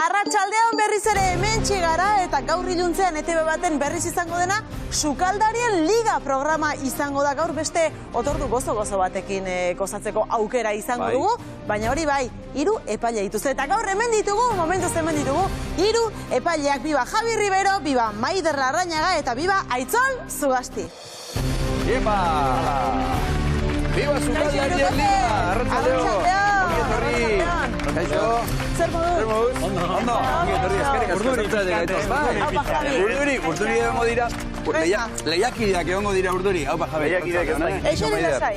Arratsaldean berriz ere hementxe gara eta gaur iluntzean ETV baten berriz izango dena Sukaldarien Liga programa izango da. Gaur beste otordu gozo batekin gozatzeko aukera izango dugu, baina hori bai, 3 epaile dituzte. Eta gaur hemen ditugu, momentuz hemen ditugu, 3 epaileak, biba Javi Ribero, biba Maider Larrañaga eta biba Aitzol Zugasti. Epa! Biba Sukaldarien Liga! Arratsaldeon! Kaixo! Zer moduz? Ondo! Urduri egongo dira. Lehiakideak egongo dira urduri. Haupa, Javi. Eixeri lasai.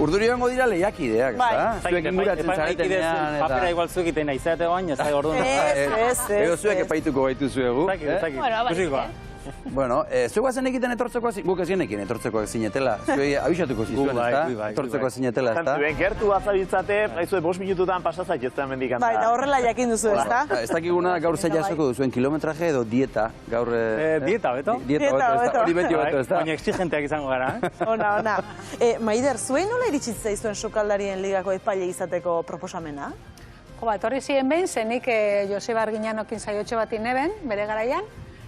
Urduri egongo dira lehiakideak, ezta? Zuek inguratzen zaretenean eta... Papera igual zuek iten aizatea goain, ez da orduan. Ego zuek epaituko baitu zuegu. Bueno, zuek guazen egiten etortzeko guk ez genekin etortzeko zinetela. Zuek abisatuko zizuen, ezta? Etortzeko zinetela, ezta? Gertu bazabiltzate, haizu 5 minututan pasazait ez da mendikan. Bai, eta horrela jakin duzu, ezta? Ez dakiguna gaur zei jasoko duzuen kilometraje edo dieta. Gaur... Dieta, beto? Dieta, beto. Hori beti beto, ezta? Baina exigenteak izango gara, Ona. Maider, zuen nola iritsi zaizuen Sukaldarien Ligako epaile izateko proposamena? Etorri ziren behin, zenik Joseba Arginanokin saiotxo bat ineben, bere garaian,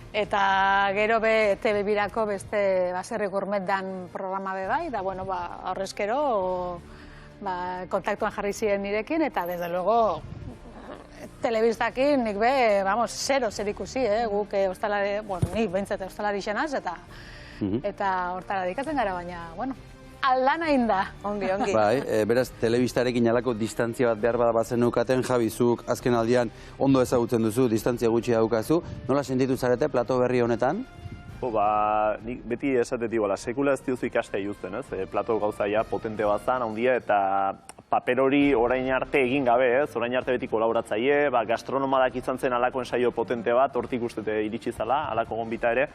eta gero be TV birako beste baserri gourmet dan programa be bai, da bueno, horrezkero kontaktuan jarri ziren nirekin, eta desde luego telebistakin nik be, vamos, zer ikusi, guk ostalari, bueno, nik behintzat ostalari xenaz, eta hortara dikatzen gara, baina, bueno, aldan hain da. Ongi. Bai, beraz, telebistarekin alako distantzia bat behar bada bazen nukaten, Javi, zuk azken aldian ondo ezagutzen duzu, distantzia gutxi daukazu. Nola sentitu zarete plato berri honetan? Nik beti esatetik, sekula ez diozu ikastea justen, ez? Plato gauzaia potente bat zan, handia, eta paper hori orain arte egin gabe, ez? Orain arte beti kolaboratzaile, gastronomadak izan zen alako ensaio potente bat, hortik ustete iritsi zala, alako gonbita ere.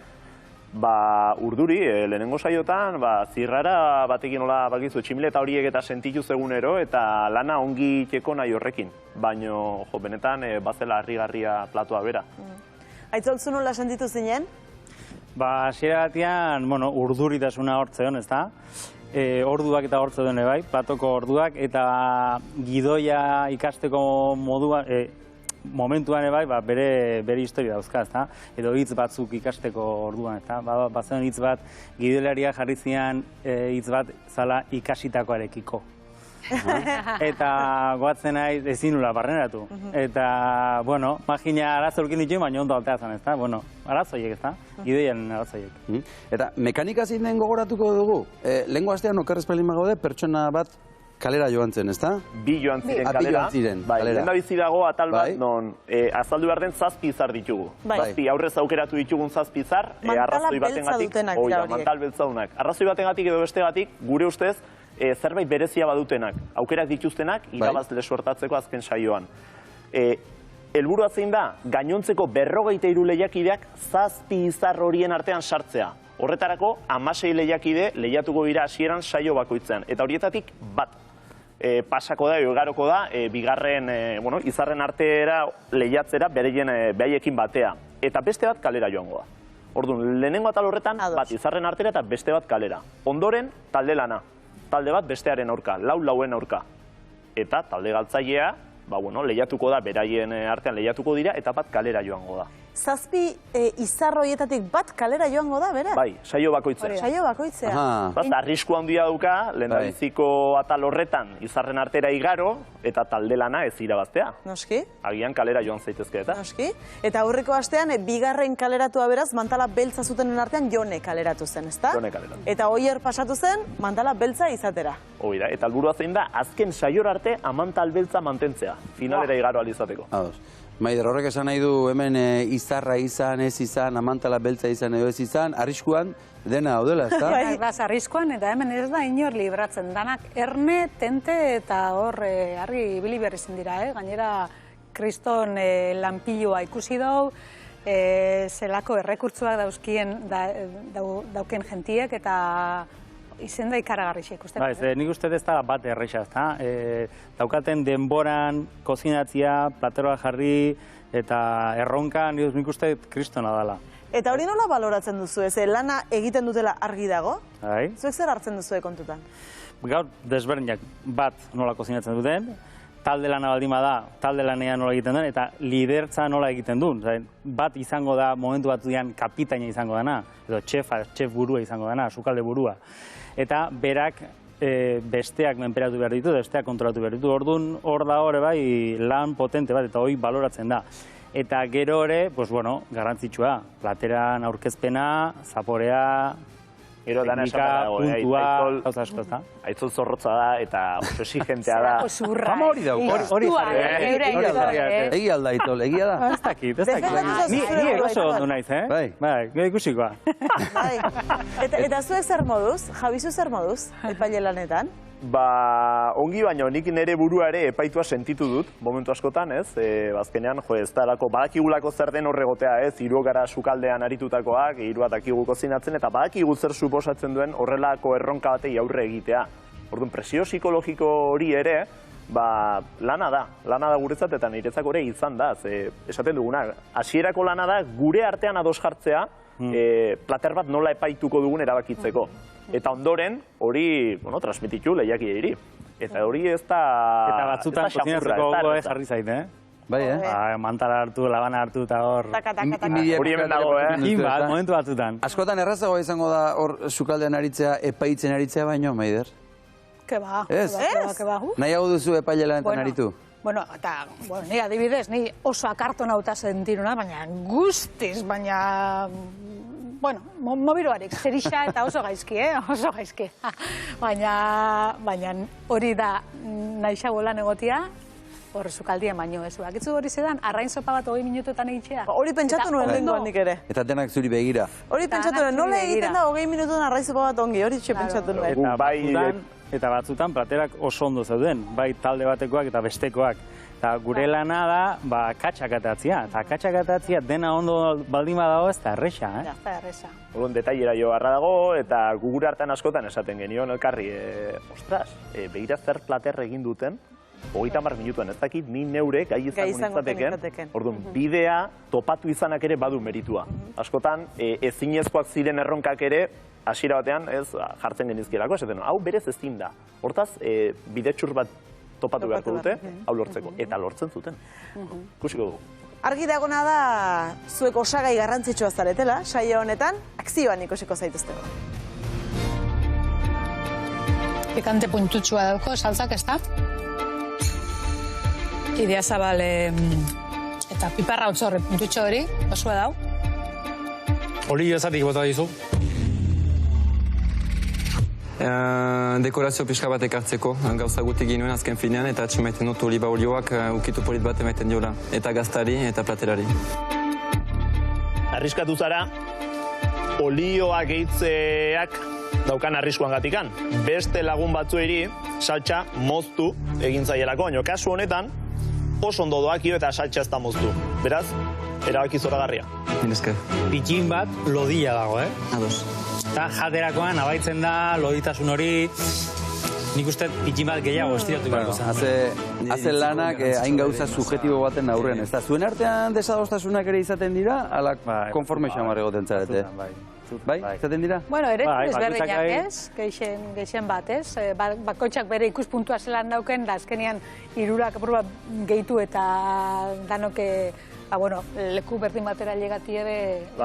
Urduri, lehenengo saiotan, zirrara batekin hola bakizu tximileta horiek eta sentitu zegunero eta lana ongi itxeko nahi horrekin. Baina, benetan, bazela harrigarria platoa bera. Aitzol, zu nola sentitu zinen? Hasiera batean, urduritasuna hortzeon, ez da? Orduak eta hortzeon bai, platoko orduak, eta gidoia ikasteko modua, momentuan bai, bere historia dauzka, ezta? Edo hitz batzuk ikasteko orduan, ezta? Bazen hitz bat, gidoilaria jarri zian hitz bat zala ikasitakoarekiko. Eta goatzen nahi ezin nula barneratu. Eta, bueno, magina arazo urkin ditu, baina ondo altea zan, ezta? Bueno, arazoiek, ezta? Gidoian arazoiek. Eta mekanika zein den gogoratuko dugu? Lehengo astean okerrez pelin magaude, pertsona bat kalera joan zen, ezta? 2 joan ziren kalera. Lehen da bizi dago atal bat, non azaldu behar den 7 izar ditugu. 7 aurrez aukeratu ditugun 7 izar, arrazoi batengatik. Mantal beltzadunak. Arrazoi batengatik edo bestegatik, gure ustez, zerbait berezia badutenak, aukerak dituztenak, irabazle suertatzeko azken saioan. Helburua zein da, gainontzeko 53 lehiakideak 7 izar horien artean sartzea. Horretarako, 16 lehiakide lehiatuko dira hasieran saio bakoitzean. Eta horietatik bat pasako da, egaroko da, bigarren, izarren artera lehiatzera behaiekin batea. Eta beste bat kalera joango da. Orduan, lehenengo atal horretan, bat izarren artera eta beste bat kalera. Ondoren, talde lana. Talde bat bestearen aurka, lauen aurka. Eta talde galtzailea, lehiatuko da, beraien artean lehiatuko dira, eta bat kalera joango da. 7 izar horietatik bat kalera joango da, bera? Bai, saio bakoitzea. Saio bakoitzea. Arrisku handia dauka, lehendabiziko atal horretan izarren artera igaro, eta talde lana ez irabaztea. Noski? Agian kalera joan zaitezke eta. Noski? Eta aurreko astean, bigarren kaleratua beraz, mantala beltza zutenen artean Jone kaleratu zen, ezta? Jone kaleratu. Eta Oier pasatu zen, mantala beltza izatera. Hoi da, eta helburua zein da, azken saior arte amantal beltza mantentzea, finalera igaro alizateko. Maider, horrek esan nahi du hemen izarra izan, ez izan, amantala beltza izan edo ez izan, arriskuan dena daudela, ezta? Baz, arriskuan, eta hemen ez da inor libratzen. Danak erne, tente eta hor harri ibili behar izan dira, gainera kriston lanpilua ikusi dau, zelako errekurtzuak dauken jentiek eta izen da ikaragarrixe ikusten. Nik uste ez da bat erresa, ezta? Daukaten denboran, kozinatzia, plateroa jarri eta erronka, nik uste kristona dela. Eta hori nola baloratzen duzu, lana egiten dutela argi dago? Zuek zer hartzen duzu kontutan? Gaur desberdinak bat nola kozinatzen duten, talde lana baldin bada, talde lanean nola egiten duen, eta lidertza nola egiten duen. Bat izango da, momentu batzuetan kapitaina izango dena, edo chef burua izango dena, sukalde burua. Eta berak besteak menperatu behar ditu, besteak kontrolatu behar ditu. Orduan, hor da hori bai, lan potente bat, eta hori baloratzen da. Eta gero ere, garrantzitsua, plateran aurkezpena, zaporea, teknika, puntua, gauza asko, ez da? Aitzol zorrotza da eta oso exigentea da. Kama hori dauk, hori egi alda Aitzol, egia da? Ez dakit. Ni eroso ondu naiz, Bai, gero ikusikoa. Eta zuek zer moduz? Jabizu zer moduz, epaile lanetan? Ongi baino, nik nire burua ere epaitua sentitu dut, momentu askotan, ez? Bazkenean, ez da lako, badakigulako zer den horregotea, ez? Hiruok gara sukaldean aritutakoak, hirua dakigu kozinatzen, eta badakigu zer suposatzen duen horrelako erronka batei aurre egitea. Orduan, presio psikologiko hori ere, lana da guretzat eta niretzako ere izan da, esaten duguna. Hasierako lana da gure artean ados jartzea, plater bat nola epaituko dugun erabakitzeko. Eta ondoren, hori, transmititu lehiakideiri. Eta hori ez da... Eta batzutan kozinatzeko gogo jarri zait, Bai, mantara hartu, labana hartu eta hor... Hori hemen dago, Inbat, momentu batzutan. Askotan errazagoa izango da hor sukaldean aritzea, epaitzen aritzea baino, Maider? Keba. Ez? Nahiago duzu epaile lanetan aritu? Bueno, eta, ni adibidez, ni oso akarto nauta sentiruna, baina guztiz, bueno, mobiloarik, zerisa eta oso gaizki, oso gaizki. Baina hori da nahiago lan egotia, hor sukaldien baino ez. Bakitzu hori zedan, arrain sopa bat 20 minutuetan egitea. Hori pentsatu nuen lehenkoan nik ere. Eta denak zuri begira. Hori pentsatu nuen, nola egiten da 20 minututan arrain sopa bat ongi, hori pentsatu nuen. Eta batzutan platerak oso ondo zeuden, bai talde batekoak eta bestekoak. Eta gure lana da, katxakatatzia. Eta katxakatatzia dena ondo baldin badago ez da erresa, Ez da erresa. Orduan, detailera jo barra dago, eta gugure hartan askotan esaten genion elkarri, ostras, begira zer plater egin duten, 30 minutuan, ez dakit, ni neure gai izango nintzateken. Orduan, bidea topatu izanak ere badu meritua. Askotan, ezinezkoak ziren erronkak ere, hasiera batean, jartzen genizkielako, esaten, hau berez ezin da. Hortaz, bidetxur bat topatu beharko dute, hau lortzeko. Eta lortzen zuten. Kusiko dugu. Argi dagona da, zuek osagai garrantzitsua zaretela, saio honetan, akzioan ikusiko zaituzteko. Pikante puntutxua dauko, saltzak ez da? Idea zabal eta piparra otzorre puntutxo hori, osua dau. Hori ezatik bota dizu. Dekorazio pixka bat ekartzeko, gauza guti ginuen azken finean, eta atximaiten dut oliba olioak ukitu polit bat emaiten diola, eta gaztari eta platerari. Arriskatu zara, olioa gehitzeak daukan arriskuan gatikan. Beste lagun batzueri saltxa moztu egin zaielako, baina kasu honetan oso ondo doakio eta saltxa ez da moztu. Beraz, erabaki zoragarria. Minezker. Pitxin bat lodila dago, Ados. Eta jaterakoan abaitzen da, loditasun hori, nik uste pitxin bat gehiago estiratu beharko zen. Haze lanak hain gauza subjetibo baten aurrean, ez da? Zuen artean desadostasunak ere izaten dira, ala konforme xamar egoten zarete? Bai, izaten dira? Bueno, ere desberdinak ez, geixen bat ez. Bakoitzak bere ikuspuntua zelan dauken, da azkenean hirurak aproba gehitu eta danoke leku berdin batera llegati ere...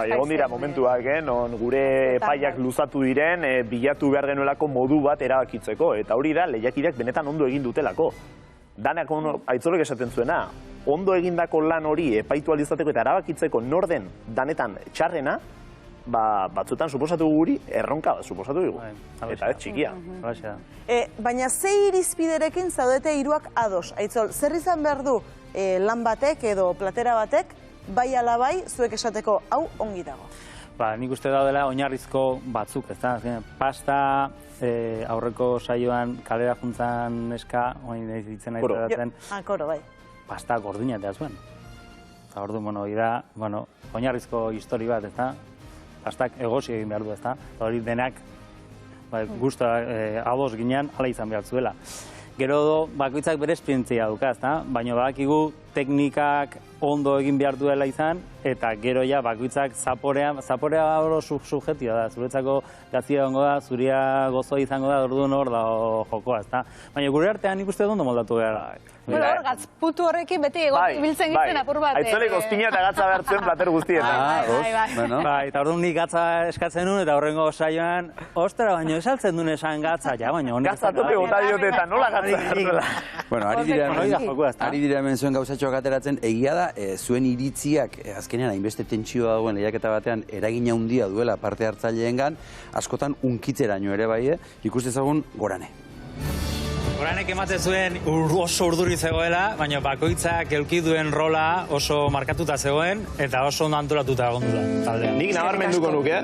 Egon dira momentuak, non gure epaiak luzatu diren, bilatu behar genuelako modu bat erabakitzeko. Eta hori da, lehiakideak benetan ondo egin dutelako. Danak Aitzolek esaten zuena, ondo egindako lan hori epaitu alizateko eta erabakitzeko norden danetan txarrena, batzutan suposatu guri erronka bat suposatu dugu. Eta ez txikia. Baina ze irizpiderekin zaudete hiruak ados? Aitzol, zer izan behar du lan batek edo platera batek, bai ala bai, zuek esateko hau ongi dago? Nik uste daudela oinarrizko batzuk, ez da? Pasta, aurreko saioan kalera juntzan eska, oin ditzen nahi zeratzen. Koro, bai. Pasta gordinatea zuen. Eta ordu, oinarrizko histori bat, ez da? Pastak egosi egin behar du, ez da? Hori denak, guzta ados ginean, hala izan behar zuela. Gero bakoitzak bere esperientzia duka, ezta? Baina badakigu teknikak ondo egin behar duela izan, eta gero ja bakoitzak zaporea hor subjetioa da, zuretzako gazia gongo da, zuria gozo izango da, orduan hor da jokoa, ezta? Baina gure artean ikuste ondo moldatu behar. Bueno, hor, gatzputu horrekin beti ibiltzen gitzen apur bat. Aitzolek ozpina eta gatza behartzen plater guztietan. Bai, eta orduan nik gatza eskatzen nuen, eta horrengo saioan, ostera, baino esaltzen duen esan gatza, ja, baina honek... Gatza tope gota diote eta nola gatza hartzela. Bueno, ari dira hemen zuen gauzatxoak ateratzen, egia da, zuen iritziak, azkenean hainbeste tentsioa dagoen lehiaketa batean, eragina handia duela parte hartzaileengan, askotan unkitzeraino ere bai, ikuste ezagun Gorane. Goranek ematen zuen oso urduri zegoela, baina bakoitzak eduki duen rola oso markatuta zegoen, eta oso ondo antolatuta egon dula. Nik nabarmenduko nuke,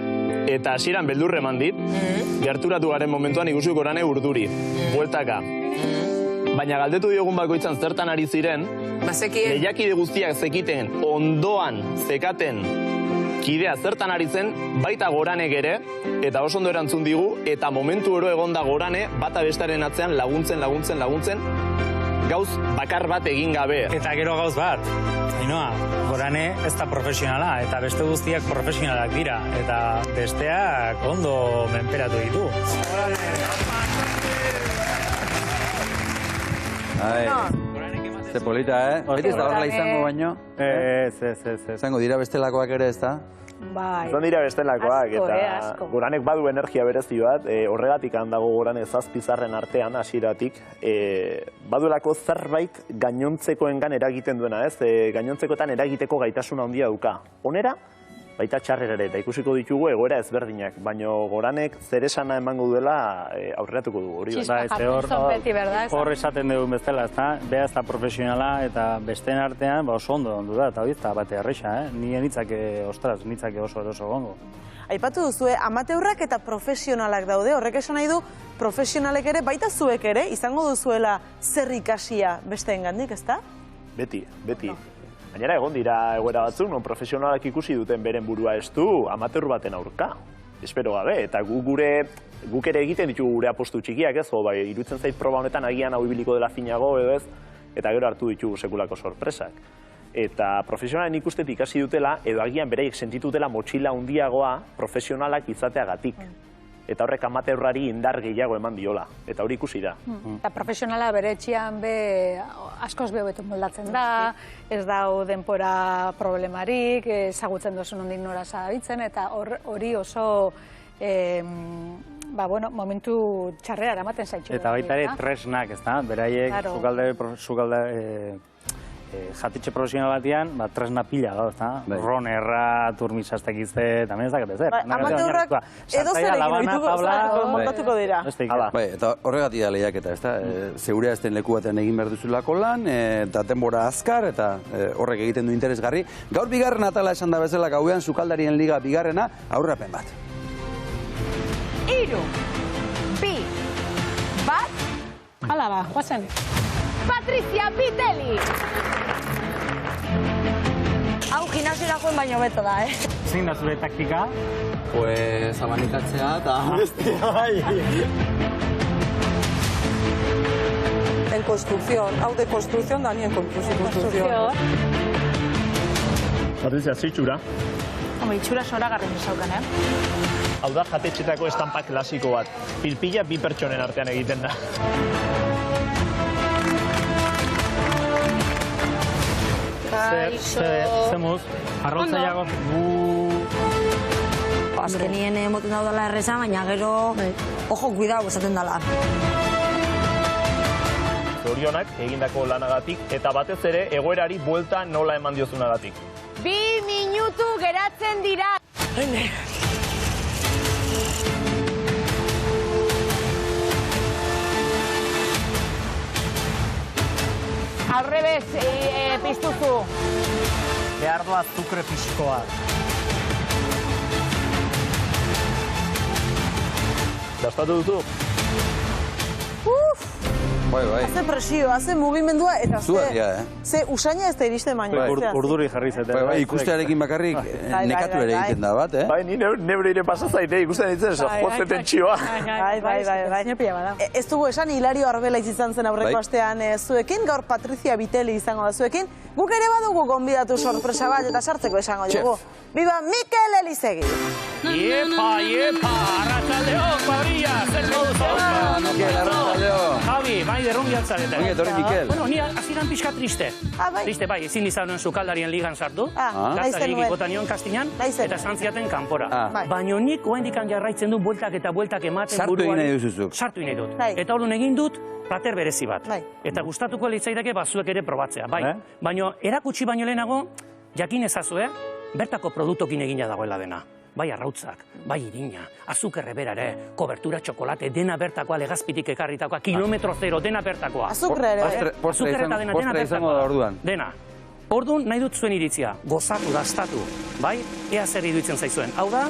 eta hasieran beldurre eman dit, gerturatu garen momentuan ikusi Gorane urduri, bueltaka. Baina galdetu diogun bakoitzan zertan ari ziren, lehiakide guztiak zekiten, ondoan zekaten kidea zertan ari zen, baita Goranek ere, eta oso ondo erantzun digu, eta momentu oro egonda Gorane, bata bestaren atzean laguntzen, gauz bakar bat egin gabe. Eta gero gauz bat, Ainhoa, Gorane ez da profesionala, eta beste guztiak profesionalak dira, eta besteak ondo menperatu ditu. Ze polita, Beti ez da horrela izango baino? Ez. Izango dira bestelakoak ere, ez da? Bai. Zan dira bestelakoak, eta Goranek badu energia berezi bat, horregatik handago Gorane zazpizarren artean, hasieratik, badulako zerbait gainontzekoengan eragiten duena, ez? Gainontzekoetan eragiteko gaitasuna handia duka. Onera, baita txarrera ere, eta ikusiko ditugu egoera ezberdinak, baina Goranek zeresana emango duela aurreratuko dugu, hori bai. Hor esaten dugun bezala, beha ez da profesionala, eta besteen artean oso ondo ondu da, eta hori ez da bate erresa, nire nitzake oso eroso gongo. Aipatu duzue, amateurrak eta profesionalak daude, horrek esan nahi du, profesionalek ere, baita zuek ere, izango duzuela zer ikasia besteengandik, ezta? Beti. Gainera egon dira egoera batzuk, non profesionalak ikusi duten beren burua estu amateur baten aurka. Espero gabe, eta guk ere egiten ditugu gure apostu txikiak ez, bai, iruditzen zait proba honetan agian hau ibiliko dela finago edo ez, eta gero hartu ditugu sekulako sorpresak. Eta profesionalen ikustetik ikasi dutela, edo agian beraiek sentitu dutela motxila handiagoa profesionalak izateagatik. Eta horrek amateurrari indar gehiago eman diola, eta hori ikusi da. Eta profesionala bere etxean askoz behobetu moldatzen da, ez dau denpora problemarik, ezagutzen duzun ondik nora zabitzen, eta hori oso momentu txarrera eramaten zaitxu. Eta baita ere tresnak, ez da? Beraiek sukalde jatitxe profesional batian, tresna pila gau, ez da? Ronerra, turmisaztek izte, tamen ez dakete zer. Amateurrak edo zerekin montatuko dira. Eta horregatik da lehiaketa, ez da? Zeurea ezten leku batean egin behar duzulako lan, eta denbora azkar, eta horrek egiten du interesgarri. Gaur bigarren atala esan da bezala gauean, Sukaldarien Liga bigarrena, aurrapen bat. 3, 2, 1... Hala ba, guazen. Patricia Pitelli! Hau gimnasiora joan baino beto da, Zein da zure taktika? Pues abanikatzea eta... En construcción, hau de construcción da ni en construcción. Patricia, zeitxura? Itxura sora garren esaukan, Hau da jatetxetako estampa klasiko bat. Pilpila bi pertsonen artean egiten da. Zemuz, arrotzaiago... Azkenien emoten daudela erreza, baina gero... Ojo, kuidau, esaten dela. Zorionak egindako lanagatik, eta batez ere egoerari buelta nola eman diozunagatik. 2 minutu geratzen dira! Al revés, piztuzu. Behar du azukre pixkoa. Dastatu duzu? Haze presioa, haze mugimendua, eta ze usaina ez da iristen baino. Urduri jarri zete. Ikustearekin bakarrik nekatu ere egiten da bat, Bai, ni neure ere pasazaite, ikusten ditzen, jotze tentsioa. Bai. Ez dugu esan, Hilario Arbelaiz izan zen aurreko astean zuekin, gaur Patricia Viteli izango da zuekin. Guk ere badugu gonbidatu sorpresa bat eta sartzeko esango dugu. Biba Mikel Elizegi! Iepa, arratsaldeo, Pabrilla, zer modu zauka? Mikel, arratsaldeo. Javi, bai, derrungi altzareta. Ongi etorri, Mikel. Bueno, ni aziran pixka triste. Triste, bai, ezin izanen Sukaldarien ligan sartu. Gaztari egikota nion Kastinan, eta santziaten kanpora. Baina nik oendikan jarraitzen du bueltak eta bueltak ematen buruari. Sartu egin nahi duzuzuk. Sartu egin nahi dut. Eta orduan egin dut, plater berezi bat. Eta gustatuko litzaidake bazuek ere probatzea, bai. Baina erakutsi baino lehenago, jakin ezazue, bertako produktokin egina dagoela dena. Bai arrautzak, bai irina, azukerre berare, kobertura txokolate, dena bertakoa legazpitik ekarritakoa, kilometro zero, dena bertakoa. Azukre ere. Azukre eta dena bertakoa. Dena. Orduan nahi dut zuen iritzia, gozatu, dastatu, bai? Ea zer iruditzen zaizuen. Hau da,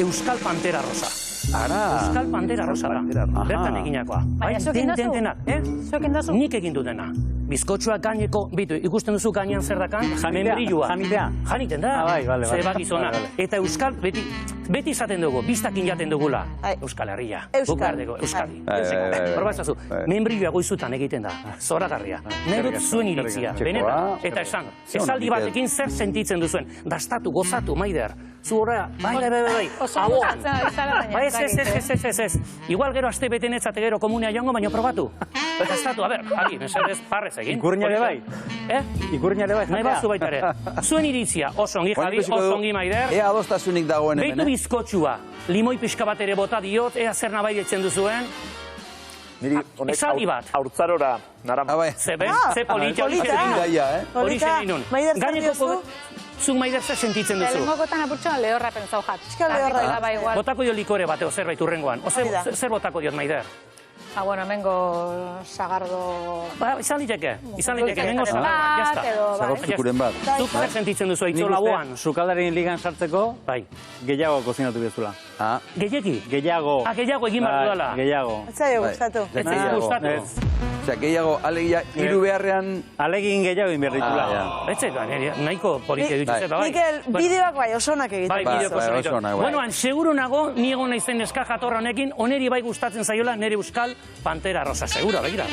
Euskal Pantera Rosa. Euskal Pantera Rosa da. Bertan eginakoa. Baina, zuek egin dozu? Nik egin dut dena. Bizkotxoak gaineko, bitu, ikusten duzu gainean zer dakan? Membrilua. Janiten da. Zeba gizona. Eta Euskal, beti izaten dugu, biztakin jaten dugula. Euskal Herria. Euskadi. Probazazu, membrilua goizutan egiten da. Zoragarria. Nahi dut zuen iritzia. Benetan. Eta esan. Esaldi batekin zer sentitzen duzuen. Dastatu, gozatu, Maider. Zu horrea, bai. Ahoan. Bai, ez. Igual gero aste bete netzate gero komunea joango, baina probatu. Dastatu, a ber, Javi, mesedez, parrez egin. Ikurriñare bai. Ikurriñare bai. Nahi bazu baita ere. Zuen iritzia, oso ongi, Javi, oso ongi, Maider. Ea adostasunik dagoen hemen, Beitu bizkotxua, limoi pixka bat ere bota diot, ea zer nabai ditzen duzuen. Niri honek haurtzarora, naran. Ze politia hori zer dinun. Gaineko, zuk Maider zer sentitzen duzu? Lehengokotan apurtxoan lehorra pentsau jat. Botako dio likore bat, zerbait urrengoan. Zer botako diot, Maider? Bueno, hemengo sagardo... Izan liteke, hemengo sagardo, jazta. Zagortzukuren bat. Zuk zer sentitzen duzu aitzo lauan? Sukaldarien ligan sartzeko, gehiago kozinatu bezula. Gehiagi? Gehiago. Gehiago egin behar dudala? Gehiago. Ez zaio gustatu. Ez zaio gustatu? Osea, gehiago, alegia, hiru beharrean... Alegin gehiago egin behar ditula. Etzeko, nahiko polite dutxe, bai. Mikel, bideoak bai, osonak egiten. Bai, bideoak osonak. Buenoan, seguru nago, ni egon naizen neska jatorra honekin, oneri bai gustatzen zaiola nere Euskal Pantera Rosa, segura, begira.